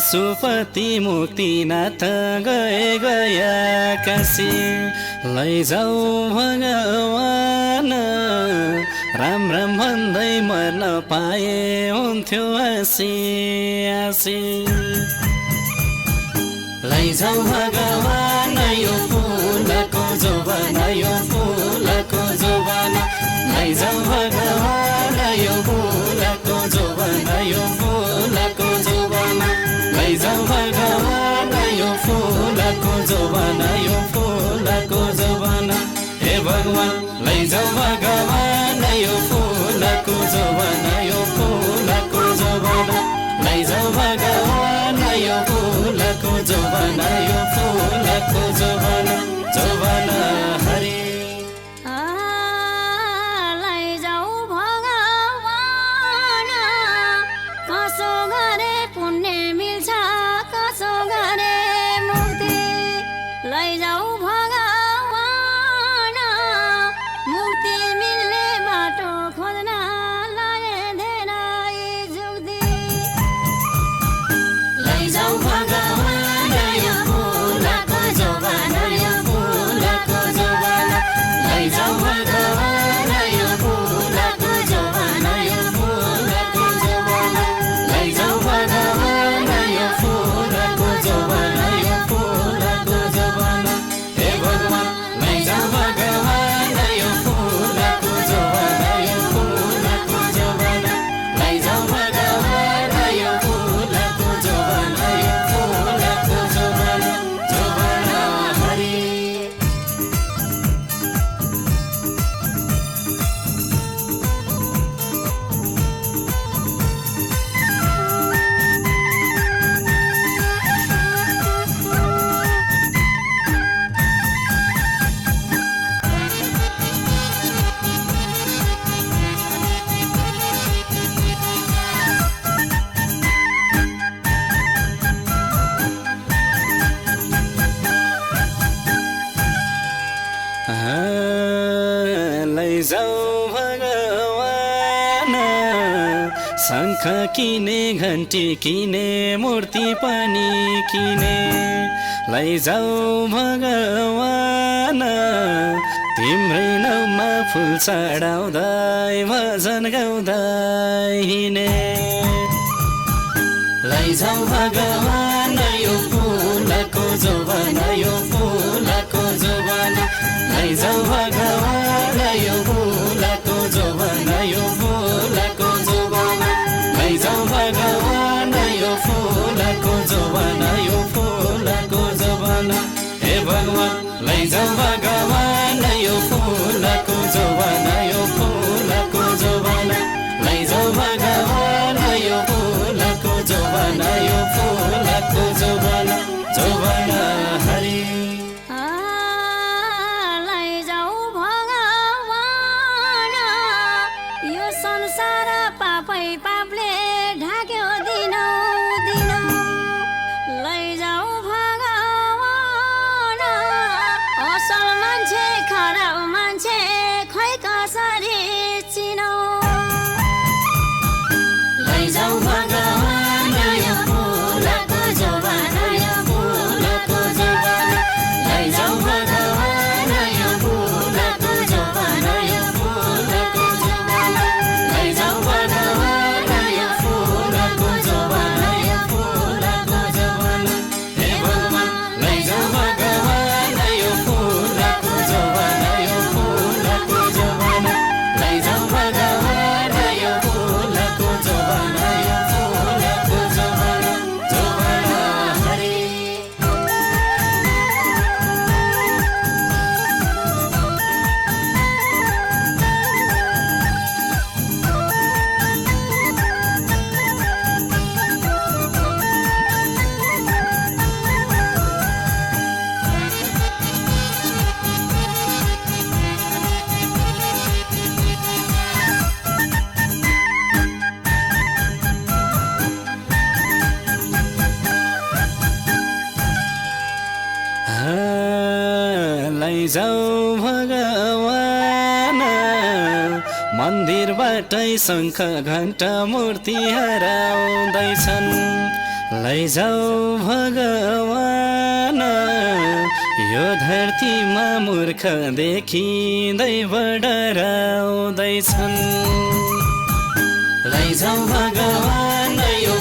पशुपति मुक्तिनाथ गए गया काशी लैजाऊ भगवान राम राम भन्दै मर्न पाए हुन्थ्यो आसी आसी लैजाऊ भगवान यो फुलको जोबना यो फुलको जोबना लैजाऊ भगवान यो फुलको जोबना यो फुलको जोबना लैजाऊ भगवान यो फुलको जोबना यो फुलको जोबना हे भगवान लैजाऊ भगवान यो फुलको जोबना यो फुलको जोबना लैजाऊ भगवान यो फुलको जोबना यो फुलको जोबना जोबना हरि लैजाऊ भगवान कसो गरे पुण्य मिल्छ कसो गरे मुक्ति लैजाऊ भगवान मुक्ति मिल्ने बाटो खोज्न लागे धेरै जुक्ति लैजाऊ भगवान यो फुलको जोबना यो फुलको जोबना लैजाऊ भगवान यो फुलको जोबना यो फुलको जोबना लैजाऊ भगवान यो फुलको जोबना यो फुलको जोबना हे भगवान लैजाऊ भगवान यो फुलको जोबना यो फुलको जोबना लैजाऊ भगवान यो फुलको जोबना यो फुलको जोबना जोबना हरि लैजाऊ भगवान शङ्ख किने घन्टी किने मूर्ति पनि किने लैजाऊ भगवान तिम्रै नाममा फुल चढाउँदै भजन गाउँदै हिँडे लैजाऊ भगवान यो फुलको जोबना यो फुलको जोबना लैजाऊ भगवान यो फुलको जोबना यो फुलको जोबना लैजाऊ भगवान यो फुलको जोबना यो फुलको जोबना हे भगवान लैजाऊ भगवान यो फुलको जोबना यो फुलको जोबना लैजाऊ भगवान यो फुलको जोबना यो फुलको जोबना जोबना हरि लैजाऊ भगवान यो संसार पापै पापले ढाक्यो दिनौ दिनौ लैजाऊ भगवान असल मान्छे खराब मान्छे खै कसरी चिनौ लैजाऊ भगवान यो फुलको जोबना यो फुलको जोबना लैजाऊ भगवान यो फुलको जोबना यो फुलको जोबना लैजाऊ भगवान यो फुलको जोबना यो फुलको जोबना हे भगवान लैजाऊ भगवान यो फुलको जोबना यो फुलको जोबना लैजाऊ भगवान यो फुलको जोबना यो फुलको जोबना जोबना हरि लैजाऊ भगवान मन्दिरबाटै शङ्ख घण्ट मूर्ति हराउँदैछन् लैजाऊ भगवान यो धरतीमा मूर्ख देखिँदै डराउँदैछन्। लैजाऊ भगवान यो